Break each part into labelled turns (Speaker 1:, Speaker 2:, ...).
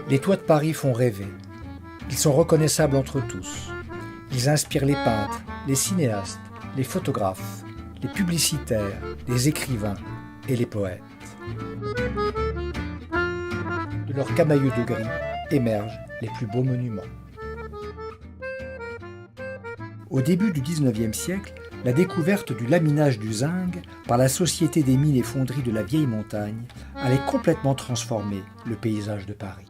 Speaker 1: Les toits de Paris font rêver. Ils sont reconnaissables entre tous. Ils inspirent les peintres, les cinéastes, les photographes, les publicitaires, les écrivains et les poètes. De leurs camailleux de gris émergent les plus beaux monuments. Au début du XIXe siècle, la découverte du laminage du zinc par la Société des mines et fonderies de la Vieille Montagne allait complètement transformer le paysage de Paris.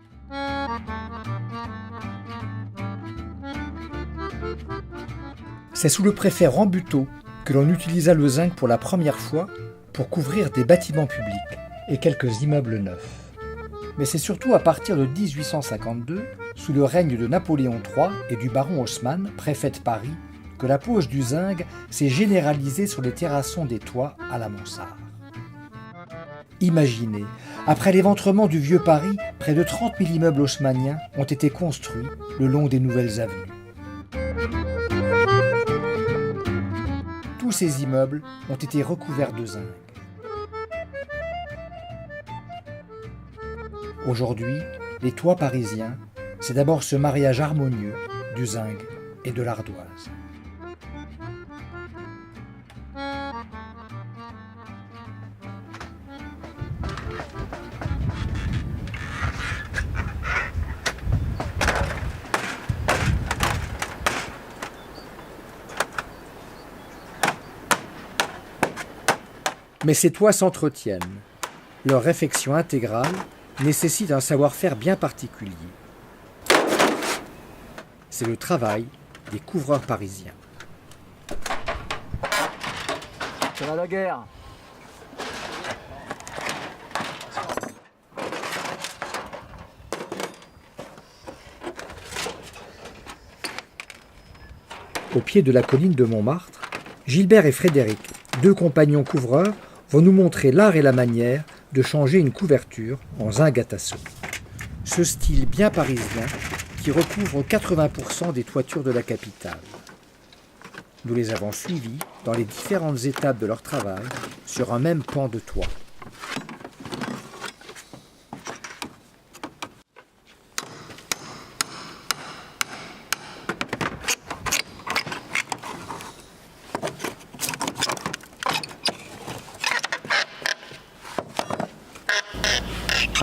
Speaker 1: C'est sous le préfet Rambuteau que l'on utilisa le zinc pour la première fois pour couvrir des bâtiments publics et quelques immeubles neufs. Mais c'est surtout à partir de 1852, sous le règne de Napoléon III et du baron Haussmann, préfet de Paris, que la pose du zinc s'est généralisée sur les terrassons des toits à la mansarde. Imaginez, après l'éventrement du vieux Paris, près de 30 000 immeubles haussmanniens ont été construits le long des nouvelles avenues. Tous ces immeubles ont été recouverts de zinc. Aujourd'hui, les toits parisiens, c'est d'abord ce mariage harmonieux du zinc et de l'ardoise. Mais ces toits s'entretiennent. Leur réfection intégrale nécessite un savoir-faire bien particulier. C'est le travail des couvreurs parisiens.
Speaker 2: Ça va la guerre.
Speaker 1: Au pied de la colline de Montmartre, Gilbert et Frédéric, deux compagnons couvreurs, vont nous montrer l'art et la manière de changer une couverture en zinc à tasseau. Ce style bien parisien qui recouvre 80% des toitures de la capitale. Nous les avons suivis dans les différentes étapes de leur travail sur un même pan de toit.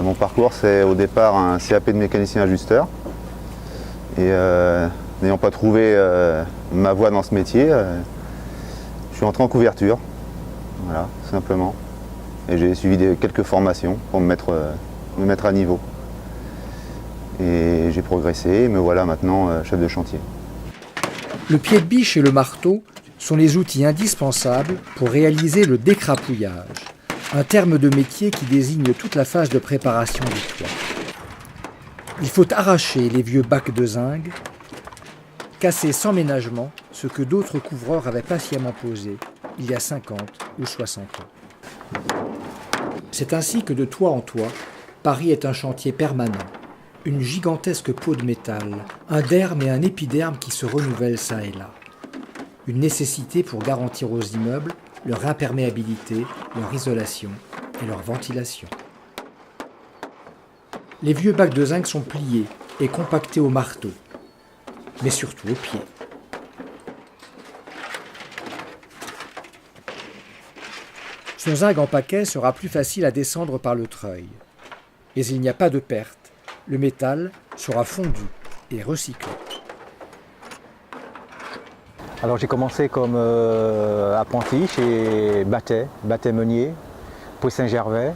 Speaker 3: Mon parcours, c'est au départ un CAP de mécanicien ajusteur. Et n'ayant pas trouvé ma voie dans ce métier, je suis entré en couverture. Voilà, simplement. Et j'ai suivi quelques formations pour me mettre à niveau. Et j'ai progressé et me voilà maintenant chef de chantier.
Speaker 1: Le pied de biche et le marteau sont les outils indispensables pour réaliser le décrapouillage. Un terme de métier qui désigne toute la phase de préparation du toit. Il faut arracher les vieux bacs de zinc, casser sans ménagement ce que d'autres couvreurs avaient patiemment posé il y a 50 ou 60 ans. C'est ainsi que de toit en toit, Paris est un chantier permanent, une gigantesque peau de métal, un derme et un épiderme qui se renouvellent çà et là. Une nécessité pour garantir aux immeubles leur imperméabilité, leur isolation et leur ventilation. Les vieux bacs de zinc sont pliés et compactés au marteau, mais surtout au pied. Son zinc en paquet sera plus facile à descendre par le treuil. Mais il n'y a pas de perte. Le métal sera fondu et recyclé.
Speaker 2: Alors j'ai commencé comme apprenti chez Battet Meunier, pour Saint-Gervais.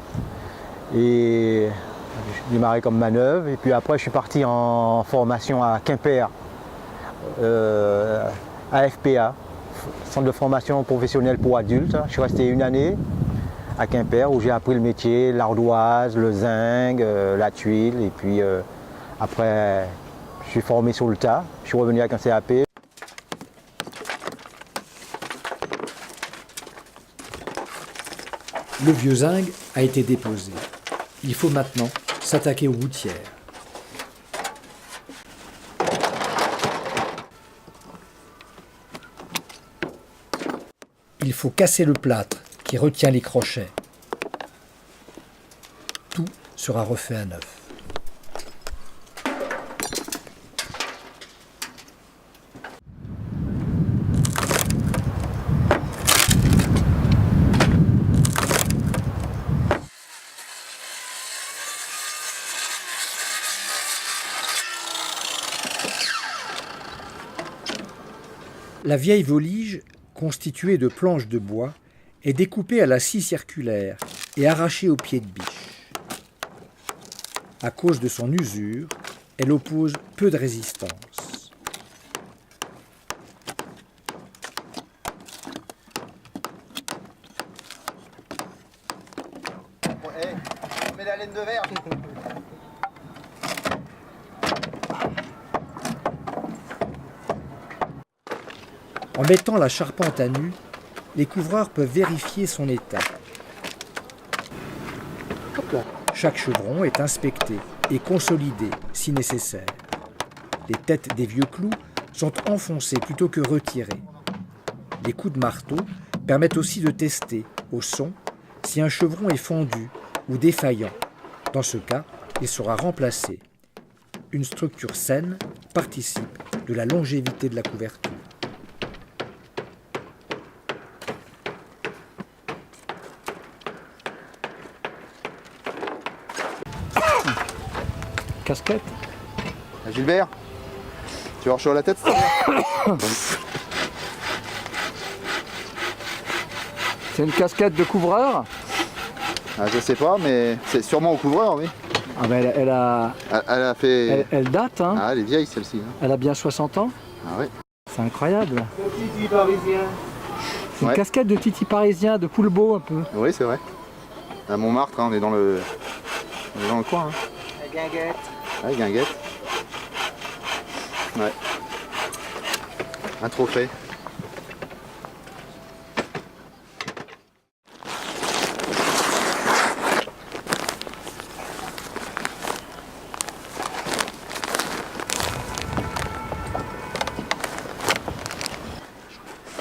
Speaker 2: Et j'ai démarré comme manœuvre. Et puis après je suis parti en formation à Quimper, AFPA, Centre de formation professionnelle pour adultes. Je suis resté une année à Quimper où j'ai appris le métier, l'ardoise, le zinc, la tuile. Et puis après je suis formé sur le tas. Je suis revenu avec un CAP.
Speaker 1: Le vieux zinc a été déposé. Il faut maintenant s'attaquer aux gouttières. il faut casser le plâtre qui retient les crochets. Tout sera refait à neuf. La vieille volige, constituée de planches de bois, est découpée à la scie circulaire et arrachée au pied de biche. À cause de son usure, elle oppose peu de résistance.
Speaker 3: Mets la laine de verre.
Speaker 1: En mettant la charpente à nu, les couvreurs peuvent vérifier son état. Chaque chevron est inspecté et consolidé si nécessaire. Les têtes des vieux clous sont enfoncées plutôt que retirées. Les coups de marteau permettent aussi de tester, au son, si un chevron est fendu ou défaillant. Dans ce cas, il sera remplacé. Une structure saine participe de la longévité de la couverture. Casquette.
Speaker 3: Gilbert, tu vas rechaud la tête,
Speaker 1: C'est une casquette de couvreur.
Speaker 3: Je sais pas, mais c'est sûrement au couvreur, oui.
Speaker 1: Ah ben elle
Speaker 3: a fait...
Speaker 1: elle date, hein.
Speaker 3: Ah, elle est vieille celle-ci. Hein.
Speaker 1: Elle a bien 60 ans.
Speaker 3: Ah ouais.
Speaker 1: C'est incroyable.
Speaker 2: Titi parisien.
Speaker 1: C'est une casquette de Titi parisien, de Poulbeau un peu.
Speaker 3: Oui, c'est vrai. À Montmartre, hein, on est dans le coin. Hein.
Speaker 2: La guinguette.
Speaker 3: Ouais, guinguette. Ouais. Un trophée.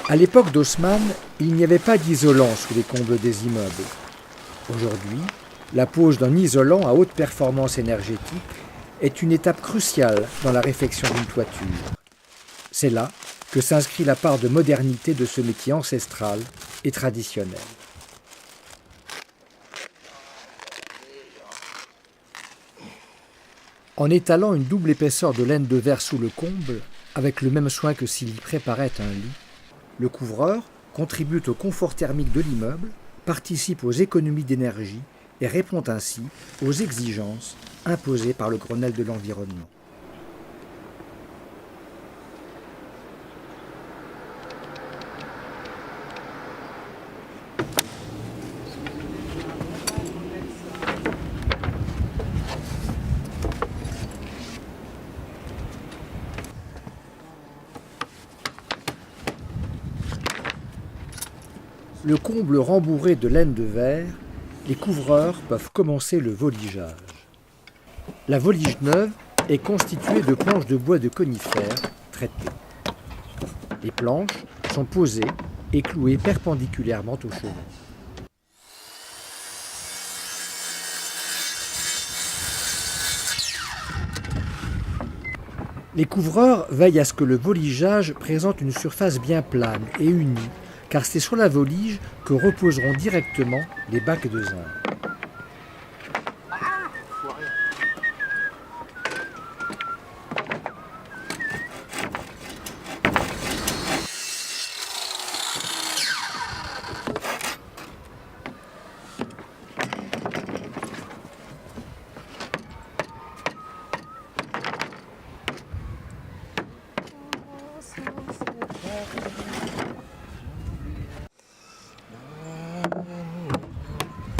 Speaker 1: À l'époque d'Haussmann, il n'y avait pas d'isolant sous les combles des immeubles. Aujourd'hui, la pose d'un isolant à haute performance énergétique est une étape cruciale dans la réfection d'une toiture. C'est là que s'inscrit la part de modernité de ce métier ancestral et traditionnel. En étalant une double épaisseur de laine de verre sous le comble, avec le même soin que s'il y préparait un lit, le couvreur contribue au confort thermique de l'immeuble, participe aux économies d'énergie et répond ainsi aux exigences imposées par le Grenelle de l'environnement. Le comble rembourré de laine de verre, les couvreurs peuvent commencer le voligeage. La volige neuve est constituée de planches de bois de conifères traitées. Les planches sont posées et clouées perpendiculairement au chevet. Les couvreurs veillent à ce que le voligeage présente une surface bien plane et unie, car c'est sur la volige que reposeront directement les bacs de zinc.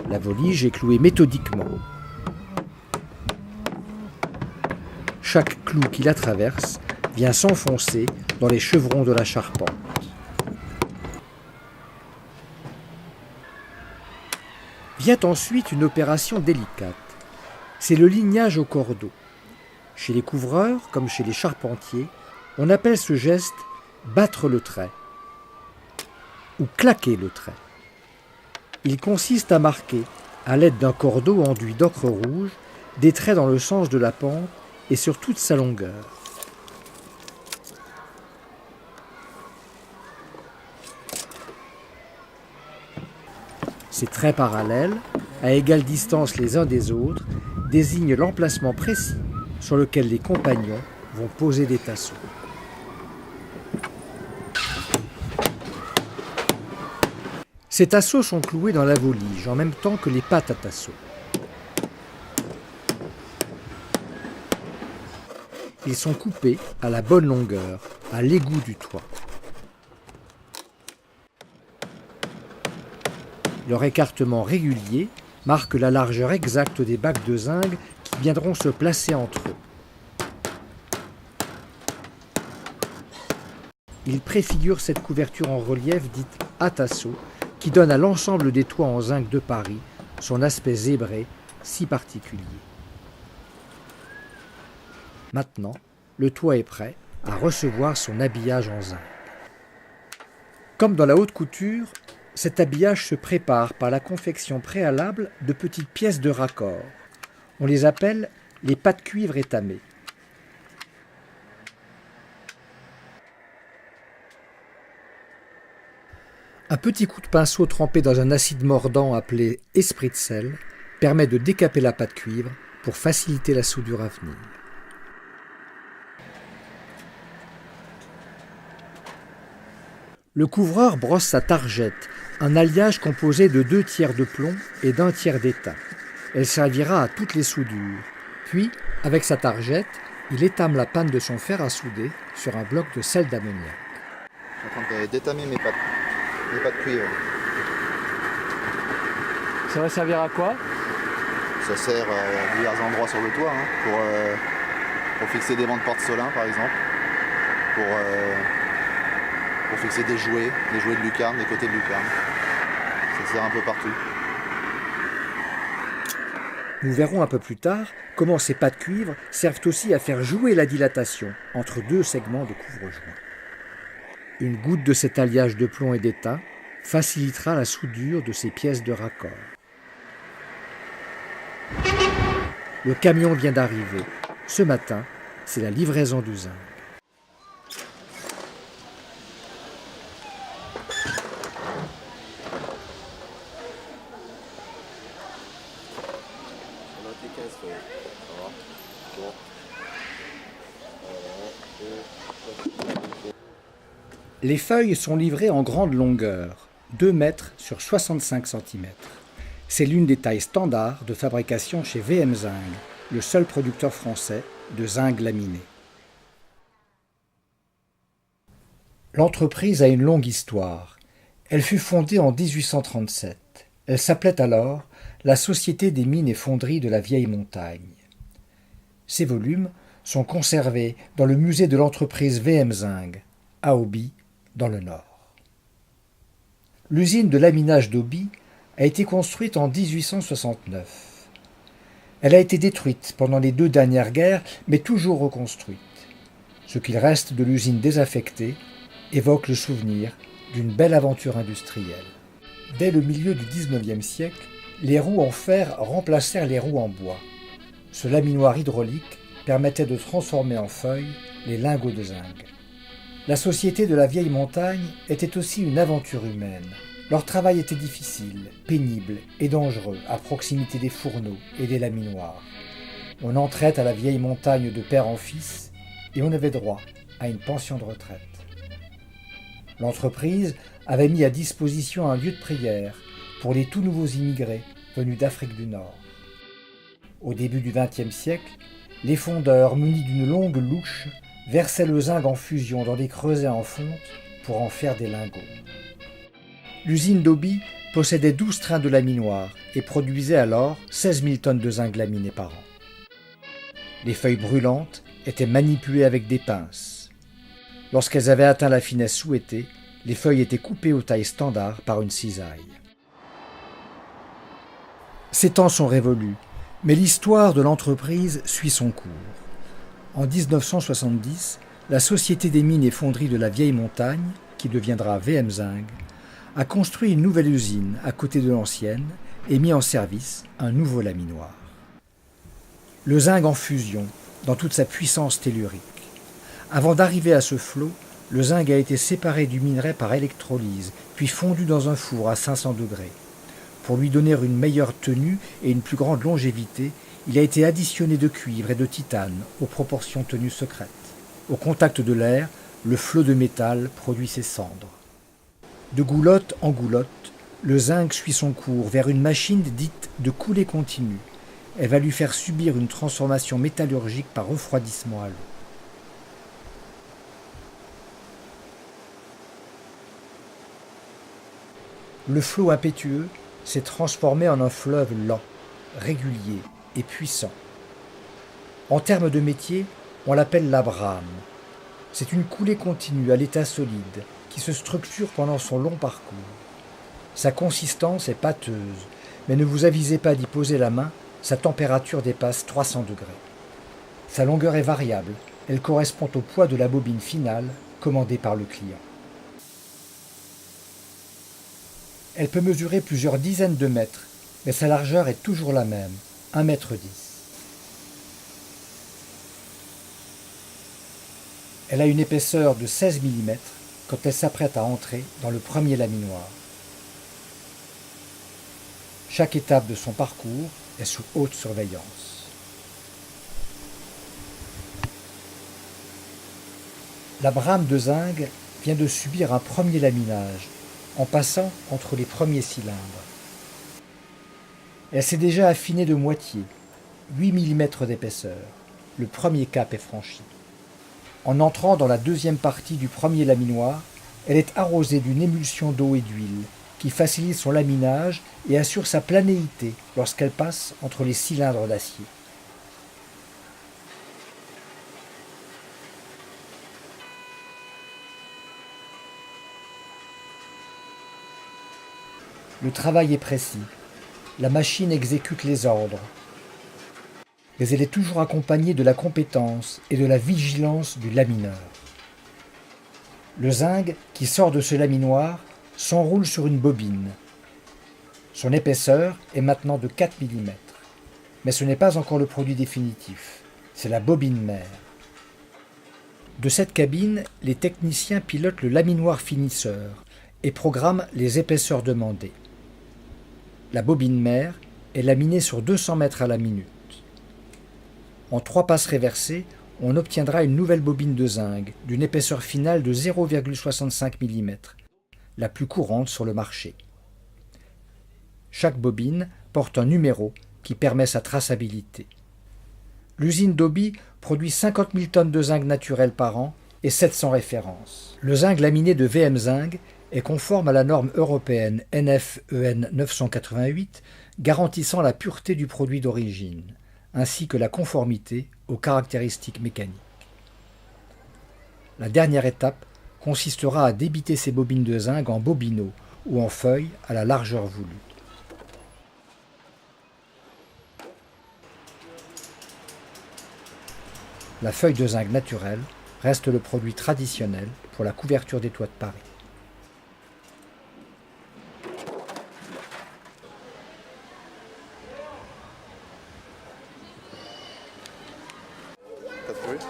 Speaker 1: La volige est clouée méthodiquement. Chaque clou qui la traverse vient s'enfoncer dans les chevrons de la charpente. Vient ensuite une opération délicate. C'est le lignage au cordeau. Chez les couvreurs, comme chez les charpentiers, on appelle ce geste « battre le trait ». ou claquer le trait. Il consiste à marquer, à l'aide d'un cordeau enduit d'ocre rouge, des traits dans le sens de la pente et sur toute sa longueur. Ces traits parallèles, à égale distance les uns des autres, désignent l'emplacement précis sur lequel les compagnons vont poser des tasseaux. Ces tasseaux sont cloués dans la volige en même temps que les pattes à tasseaux. Ils sont coupés à la bonne longueur, à l'égout du toit. Leur écartement régulier marque la largeur exacte des bacs de zinc qui viendront se placer entre eux. Ils préfigurent cette couverture en relief dite à tasseau qui donne à l'ensemble des toits en zinc de Paris son aspect zébré si particulier. Maintenant, le toit est prêt à recevoir son habillage en zinc. Comme dans la haute couture, cet habillage se prépare par la confection préalable de petites pièces de raccord. On les appelle les pattes cuivre étamées. Un petit coup de pinceau trempé dans un acide mordant appelé esprit de sel permet de décaper la pâte cuivre pour faciliter la soudure à venir. Le couvreur brosse sa targette, un alliage composé de 2 tiers de plomb et d'1 tiers d'étain. Elle servira à toutes les soudures. Puis, avec sa targette, il étame la panne de son fer à souder sur un bloc de sel d'ammoniac.
Speaker 3: Je suis en train d'étamer mes pattes cuivre.
Speaker 4: Ça va servir à quoi?
Speaker 3: Ça sert à divers endroits sur le toit, hein, pour fixer des bancs de porte-solin par exemple, pour fixer des jouets de lucarne, des côtés de lucarne. Ça sert un peu partout.
Speaker 1: Nous verrons un peu plus tard comment ces pattes cuivre servent aussi à faire jouer la dilatation entre 2 segments de couvre-joint. Une goutte de cet alliage de plomb et d'étain facilitera la soudure de ces pièces de raccord. Le camion vient d'arriver. Ce matin, c'est la livraison du zinc. Les feuilles sont livrées en grande longueur, 2 mètres sur 65 cm. C'est l'une des tailles standards de fabrication chez VM Zinc, le seul producteur français de zinc laminé. L'entreprise a une longue histoire. Elle fut fondée en 1837. Elle s'appelait alors la Société des mines et fonderies de la Vieille Montagne. Ces volumes sont conservés dans le musée de l'entreprise VM Zinc, à Auby, dans le Nord. L'usine de laminage d'Auby a été construite en 1869. Elle a été détruite pendant les 2 dernières guerres, mais toujours reconstruite. Ce qu'il reste de l'usine désaffectée évoque le souvenir d'une belle aventure industrielle. Dès le milieu du XIXe siècle, les roues en fer remplacèrent les roues en bois. Ce laminoir hydraulique permettait de transformer en feuilles les lingots de zinc. La Société de la Vieille Montagne était aussi une aventure humaine. Leur travail était difficile, pénible et dangereux à proximité des fourneaux et des laminoirs. On entrait à la Vieille Montagne de père en fils et on avait droit à une pension de retraite. L'entreprise avait mis à disposition un lieu de prière pour les tout nouveaux immigrés venus d'Afrique du Nord. Au début du XXe siècle, les fondeurs munis d'une longue louche versaient le zinc en fusion dans des creusets en fonte pour en faire des lingots. L'usine d'Auby possédait 12 trains de laminoir et produisait alors 16 000 tonnes de zinc laminé par an. Les feuilles brûlantes étaient manipulées avec des pinces. Lorsqu'elles avaient atteint la finesse souhaitée, les feuilles étaient coupées aux tailles standards par une cisaille. Ces temps sont révolus, mais l'histoire de l'entreprise suit son cours. En 1970, la Société des mines et fonderies de la Vieille Montagne, qui deviendra VM Zinc, a construit une nouvelle usine à côté de l'ancienne et mis en service un nouveau laminoir. Le zinc en fusion, dans toute sa puissance tellurique. Avant d'arriver à ce flot, le zinc a été séparé du minerai par électrolyse, puis fondu dans un four à 500 degrés. Pour lui donner une meilleure tenue et une plus grande longévité, il a été additionné de cuivre et de titane aux proportions tenues secrètes. Au contact de l'air, le flot de métal produit ses cendres. De goulotte en goulotte, le zinc suit son cours vers une machine dite de coulée continue. Elle va lui faire subir une transformation métallurgique par refroidissement à l'eau. Le flot impétueux s'est transformé en un fleuve lent, régulier et puissant. En termes de métier, on l'appelle la brame. C'est une coulée continue à l'état solide qui se structure pendant son long parcours. Sa consistance est pâteuse, mais ne vous avisez pas d'y poser la main, sa température dépasse 300 degrés. Sa longueur est variable, elle correspond au poids de la bobine finale commandée par le client. Elle peut mesurer plusieurs dizaines de mètres, mais sa largeur est toujours la même, 1,10 m. Elle a une épaisseur de 16 mm quand elle s'apprête à entrer dans le premier laminoir. Chaque étape de son parcours est sous haute surveillance. La brame de zinc vient de subir un premier laminage en passant entre les premiers cylindres. Elle s'est déjà affinée de moitié, 8 mm d'épaisseur. Le premier cap est franchi. En entrant dans la deuxième partie du premier laminoir, elle est arrosée d'une émulsion d'eau et d'huile qui facilite son laminage et assure sa planéité lorsqu'elle passe entre les cylindres d'acier. Le travail est précis. La machine exécute les ordres. Mais elle est toujours accompagnée de la compétence et de la vigilance du lamineur. Le zinc qui sort de ce laminoir s'enroule sur une bobine. Son épaisseur est maintenant de 4 mm. Mais ce n'est pas encore le produit définitif. C'est la bobine mère. De cette cabine, les techniciens pilotent le laminoir finisseur et programment les épaisseurs demandées. La bobine mère est laminée sur 200 mètres à la minute. En 3 passes réversées, on obtiendra une nouvelle bobine de zinc d'une épaisseur finale de 0,65 mm, la plus courante sur le marché. Chaque bobine porte un numéro qui permet sa traçabilité. L'usine d'Oby produit 50 000 tonnes de zinc naturel par an et 700 références. Le zinc laminé de VM Zinc est conforme à la norme européenne NFEN 988 garantissant la pureté du produit d'origine, ainsi que la conformité aux caractéristiques mécaniques. La dernière étape consistera à débiter ces bobines de zinc en bobinaux ou en feuilles à la largeur voulue. La feuille de zinc naturelle reste le produit traditionnel pour la couverture des toits de Paris.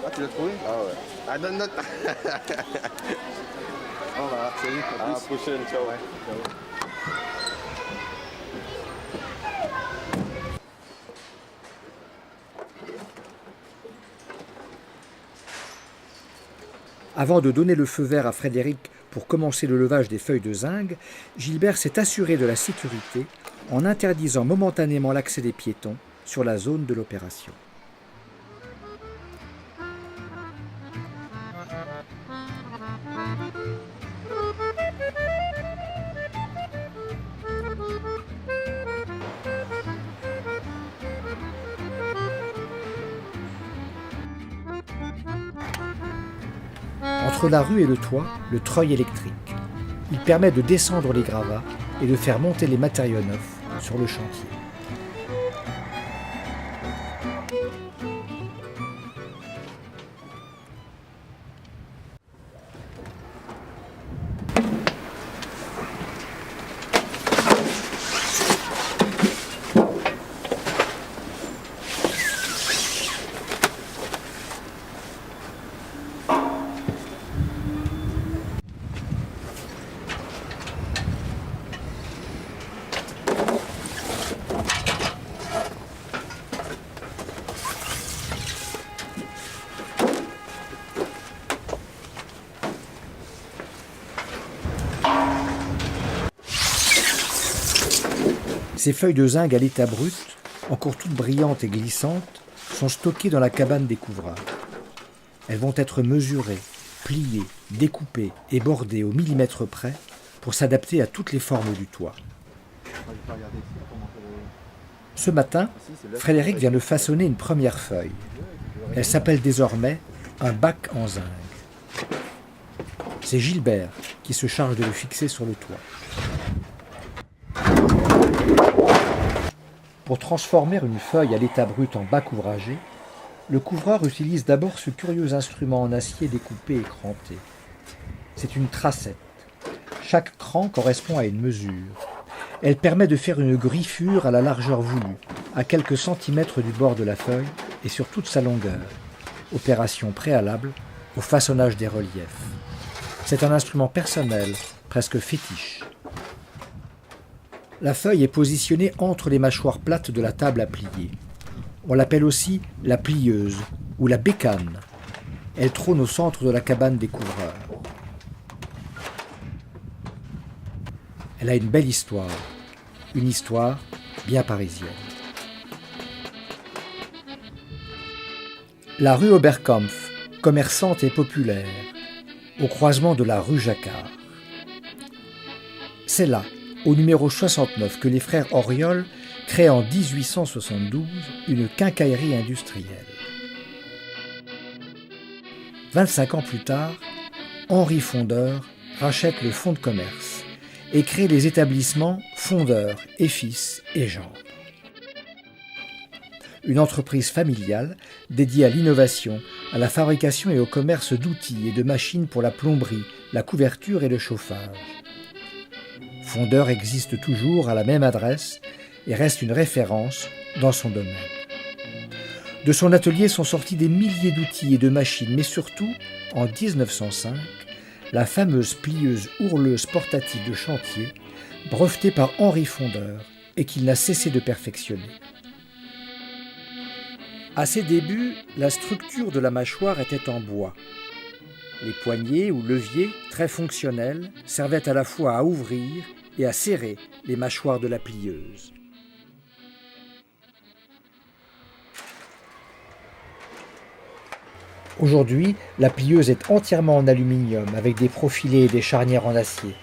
Speaker 3: Ah, tu l'as trouvé? Ah ouais. Ah, donne note. Voilà, salut. À la prochaine, ciao. Ouais, ciao.
Speaker 1: Avant de donner le feu vert à Frédéric pour commencer le levage des feuilles de zinc, Gilbert s'est assuré de la sécurité en interdisant momentanément l'accès des piétons sur la zone de l'opération. Entre la rue et le toit, le treuil électrique. Il permet de descendre les gravats et de faire monter les matériaux neufs sur le chantier. Ces feuilles de zinc à l'état brut, encore toutes brillantes et glissantes, sont stockées dans la cabane des couvreurs. Elles vont être mesurées, pliées, découpées et bordées au millimètre près pour s'adapter à toutes les formes du toit. Ce matin, Frédéric vient de façonner une première feuille. Elle s'appelle désormais un bac en zinc. C'est Gilbert qui se charge de le fixer sur le toit. Pour transformer une feuille à l'état brut en bac ouvragé, le couvreur utilise d'abord ce curieux instrument en acier découpé et cranté. C'est une tracette. Chaque cran correspond à une mesure. Elle permet de faire une griffure à la largeur voulue, à quelques centimètres du bord de la feuille et sur toute sa longueur. Opération préalable au façonnage des reliefs. C'est un instrument personnel, presque fétiche. La feuille est positionnée entre les mâchoires plates de la table à plier. On l'appelle aussi la plieuse ou la bécane. Elle trône au centre de la cabane des couvreurs. Elle a une belle histoire, une histoire bien parisienne. La rue Oberkampf, commerçante et populaire, au croisement de la rue Jacquard. C'est là, au numéro 69, que les frères Auriol créent en 1872 une quincaillerie industrielle. 25 ans plus tard, Henri Fondeur rachète le fonds de commerce et crée les établissements Fondeur et Fils et Gendre. Une entreprise familiale dédiée à l'innovation, à la fabrication et au commerce d'outils et de machines pour la plomberie, la couverture et le chauffage. Fondeur existe toujours à la même adresse et reste une référence dans son domaine. De son atelier sont sortis des milliers d'outils et de machines, mais surtout, en 1905, la fameuse plieuse ourleuse portative de chantier, brevetée par Henri Fondeur et qu'il n'a cessé de perfectionner. À ses débuts, la structure de la mâchoire était en bois. Les poignées ou leviers, très fonctionnels, servaient à la fois à ouvrir et à serrer les mâchoires de la plieuse. Aujourd'hui, la plieuse est entièrement en aluminium avec des profilés et des charnières en acier.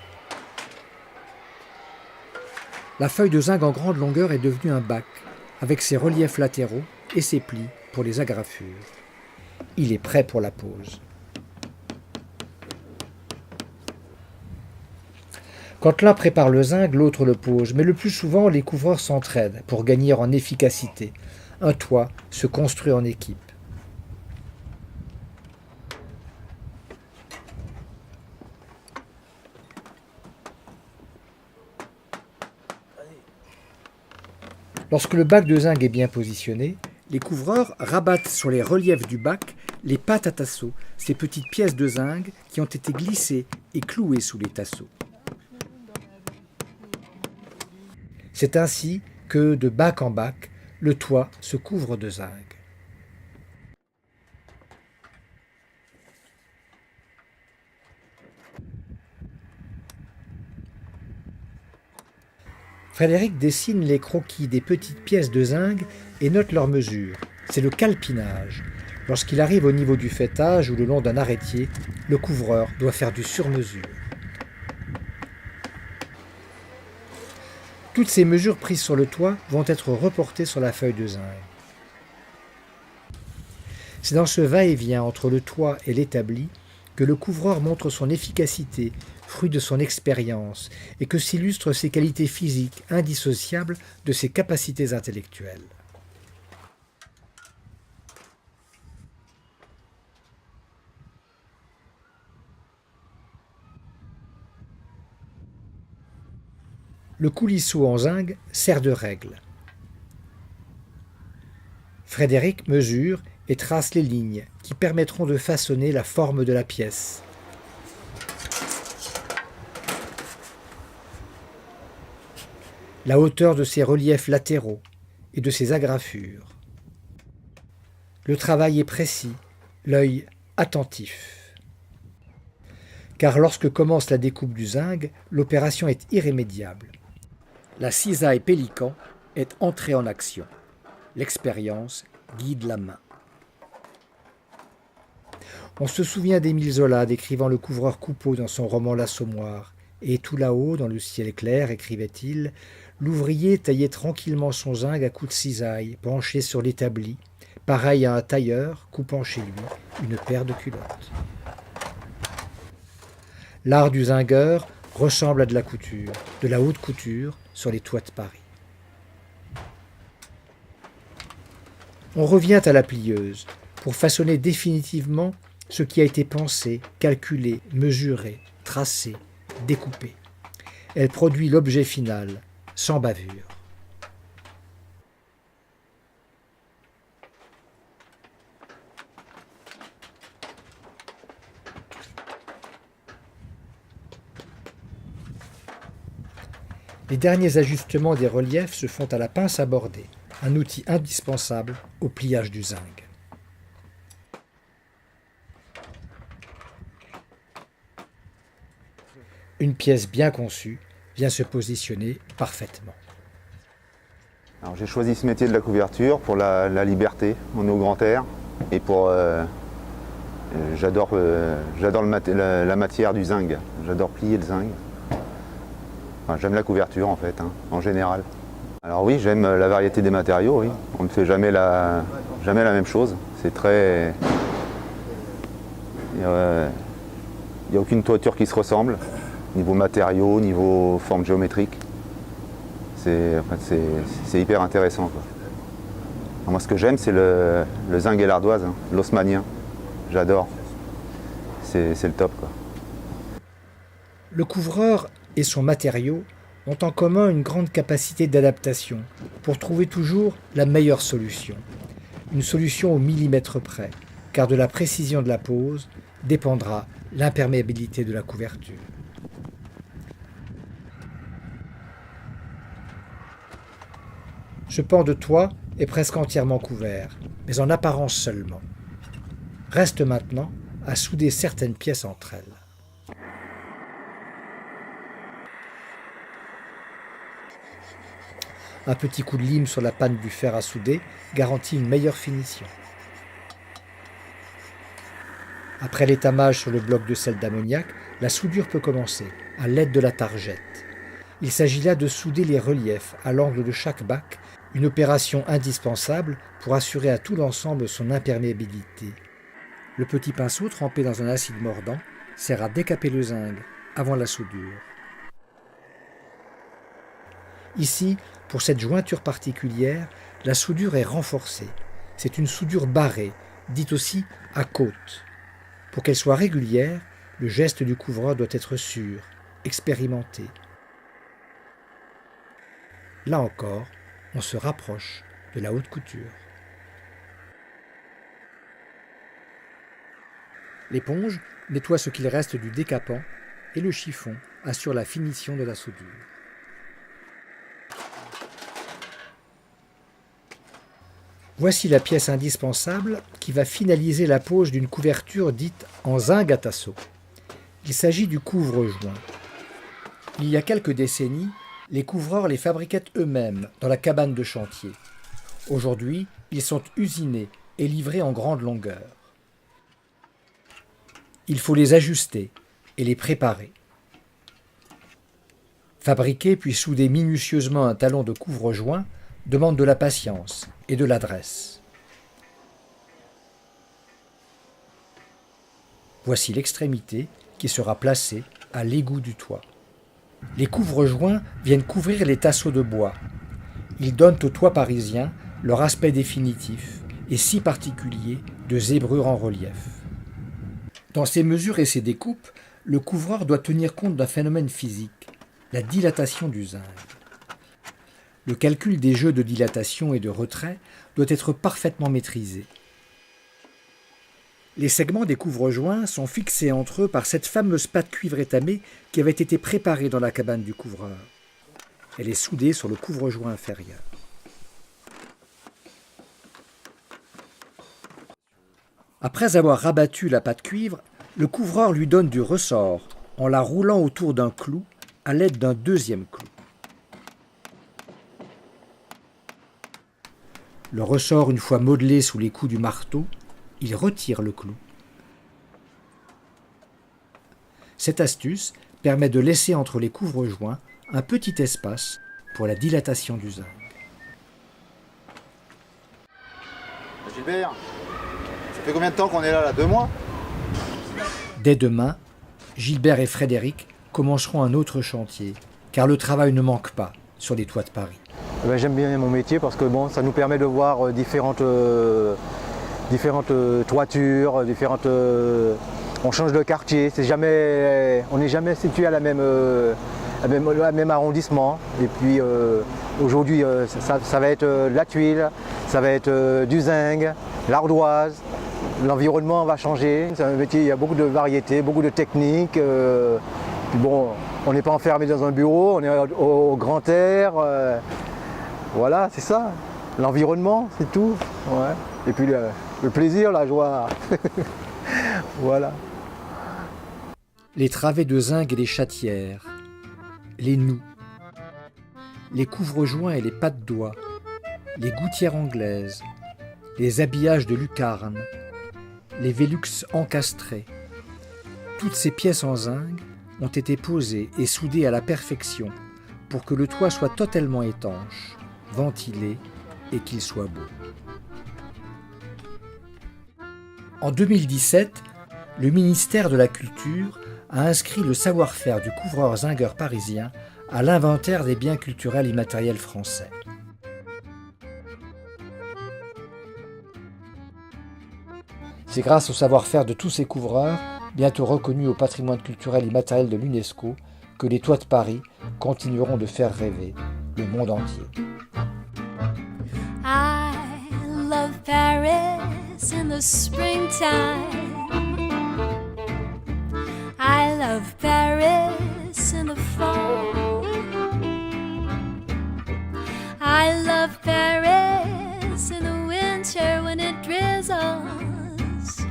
Speaker 1: La feuille de zinc en grande longueur est devenue un bac avec ses reliefs latéraux et ses plis pour les agrafures. Il est prêt pour la pose. Quand l'un prépare le zinc, l'autre le pose, mais le plus souvent, les couvreurs s'entraident pour gagner en efficacité. Un toit se construit en équipe. Lorsque le bac de zinc est bien positionné, les couvreurs rabattent sur les reliefs du bac les pattes à tasseau, ces petites pièces de zinc qui ont été glissées et clouées sous les tasseaux. C'est ainsi que, de bac en bac, le toit se couvre de zinc. Frédéric dessine les croquis des petites pièces de zinc et note leurs mesures. C'est le calpinage. Lorsqu'il arrive au niveau du faîtage ou le long d'un arrêtier, le couvreur doit faire du sur-mesure. Toutes ces mesures prises sur le toit vont être reportées sur la feuille de zinc. C'est dans ce va-et-vient entre le toit et l'établi que le couvreur montre son efficacité, fruit de son expérience, et que s'illustrent ses qualités physiques indissociables de ses capacités intellectuelles. Le coulisseau en zinc sert de règle. Frédéric mesure et trace les lignes qui permettront de façonner la forme de la pièce. La hauteur de ses reliefs latéraux et de ses agrafures. Le travail est précis, l'œil attentif. Car lorsque commence la découpe du zinc, l'opération est irrémédiable. La cisaille pélican est entrée en action. L'expérience guide la main. On se souvient d'Émile Zola décrivant le couvreur Coupeau dans son roman L'Assommoir. Et tout là-haut, dans le ciel clair, écrivait-il, l'ouvrier taillait tranquillement son zinc à coups de cisaille, penché sur l'établi, pareil à un tailleur coupant chez lui une paire de culottes. L'art du zingueur ressemble à de la couture, de la haute couture sur les toits de Paris. On revient à la plieuse pour façonner définitivement ce qui a été pensé, calculé, mesuré, tracé, découpé. Elle produit l'objet final, sans bavure. Les derniers ajustements des reliefs se font à la pince à border, un outil indispensable au pliage du zinc. Une pièce bien conçue vient se positionner parfaitement.
Speaker 3: Alors, j'ai choisi ce métier de la couverture pour la liberté. On est au grand air et pour j'adore la matière du zinc. J'adore plier le zinc. Enfin, j'aime la couverture en fait, en général. Alors oui, j'aime la variété des matériaux. Oui. On ne fait jamais la même chose. C'est très. Il n'y a aucune toiture qui se ressemble. Niveau matériaux, niveau forme géométrique. C'est hyper intéressant, quoi. Alors moi, ce que j'aime, c'est le zinc et l'ardoise, l'haussmannien. J'adore. C'est le top, quoi.
Speaker 1: Le couvreur et son matériau ont en commun une grande capacité d'adaptation pour trouver toujours la meilleure solution. Une solution au millimètre près, car de la précision de la pose dépendra l'imperméabilité de la couverture. Ce pan de toit est presque entièrement couvert, mais en apparence seulement. Reste maintenant à souder certaines pièces entre elles. Un petit coup de lime sur la panne du fer à souder garantit une meilleure finition. Après l'étamage sur le bloc de sel d'ammoniac, la soudure peut commencer, à l'aide de la targette. Il s'agit là de souder les reliefs à l'angle de chaque bac, une opération indispensable pour assurer à tout l'ensemble son imperméabilité. Le petit pinceau trempé dans un acide mordant sert à décaper le zinc avant la soudure. Ici, pour cette jointure particulière, la soudure est renforcée. C'est une soudure barrée, dite aussi à côte. Pour qu'elle soit régulière, le geste du couvreur doit être sûr, expérimenté. Là encore, on se rapproche de la haute couture. L'éponge nettoie ce qu'il reste du décapant et le chiffon assure la finition de la soudure. Voici la pièce indispensable qui va finaliser la pose d'une couverture dite en zinc à tasseau. Il s'agit du couvre-joint. Il y a quelques décennies, les couvreurs les fabriquaient eux-mêmes dans la cabane de chantier. Aujourd'hui, ils sont usinés et livrés en grande longueur. Il faut les ajuster et les préparer. Fabriquer puis souder minutieusement un talon de couvre-joint demande de la patience et de l'adresse. Voici l'extrémité qui sera placée à l'égout du toit. Les couvre-joints viennent couvrir les tasseaux de bois. Ils donnent au toit parisien leur aspect définitif et si particulier de zébrure en relief. Dans ses mesures et ses découpes, le couvreur doit tenir compte d'un phénomène physique, la dilatation du zinc. Le calcul des jeux de dilatation et de retrait doit être parfaitement maîtrisé. Les segments des couvre-joints sont fixés entre eux par cette fameuse pâte cuivre étamée qui avait été préparée dans la cabane du couvreur. Elle est soudée sur le couvre-joint inférieur. Après avoir rabattu la pâte cuivre, le couvreur lui donne du ressort en la roulant autour d'un clou à l'aide d'un deuxième clou. Le ressort une fois modelé sous les coups du marteau, il retire le clou. Cette astuce permet de laisser entre les couvre-joints un petit espace pour la dilatation du zinc.
Speaker 3: Gilbert, ça fait combien de temps qu'on est là 2 mois?
Speaker 1: Dès demain, Gilbert et Frédéric commenceront un autre chantier, car le travail ne manque pas sur les toits de Paris.
Speaker 2: J'aime bien mon métier parce que bon, ça nous permet de voir différentes toitures, on change de quartier, on n'est jamais situé à la même arrondissement. Et puis aujourd'hui, ça va être de la tuile, ça va être du zinc, l'ardoise. L'environnement va changer. C'est un métier, il y a beaucoup de variétés, beaucoup de techniques. Puis bon, on n'est pas enfermé dans un bureau, on est au grand air. Voilà, c'est ça. L'environnement, c'est tout. Ouais. Et puis le plaisir, la joie. Voilà.
Speaker 1: Les travées de zinc et les chatières, les noues, les couvre-joints et les pattes-doigts, les gouttières anglaises, les habillages de lucarne, les Velux encastrés. Toutes ces pièces en zinc ont été posées et soudées à la perfection pour que le toit soit totalement étanche, ventilé et qu'il soit beau. En 2017, le ministère de la Culture a inscrit le savoir-faire du couvreur zingueur parisien à l'inventaire des biens culturels immatériels français. C'est grâce au savoir-faire de tous ces couvreurs, bientôt reconnus au patrimoine culturel immatériel de l'UNESCO, que les toits de Paris continueront de faire rêver le monde entier.
Speaker 5: I love Paris in the springtime. I love Paris in the fall. I love Paris in the winter when it drizzles.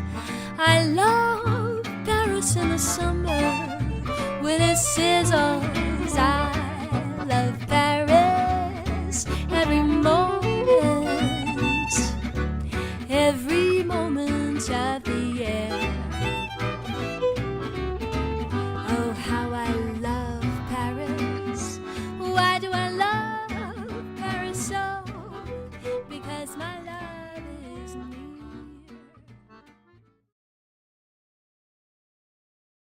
Speaker 5: I love Paris in the summer when it sizzles. I love Paris every moment of the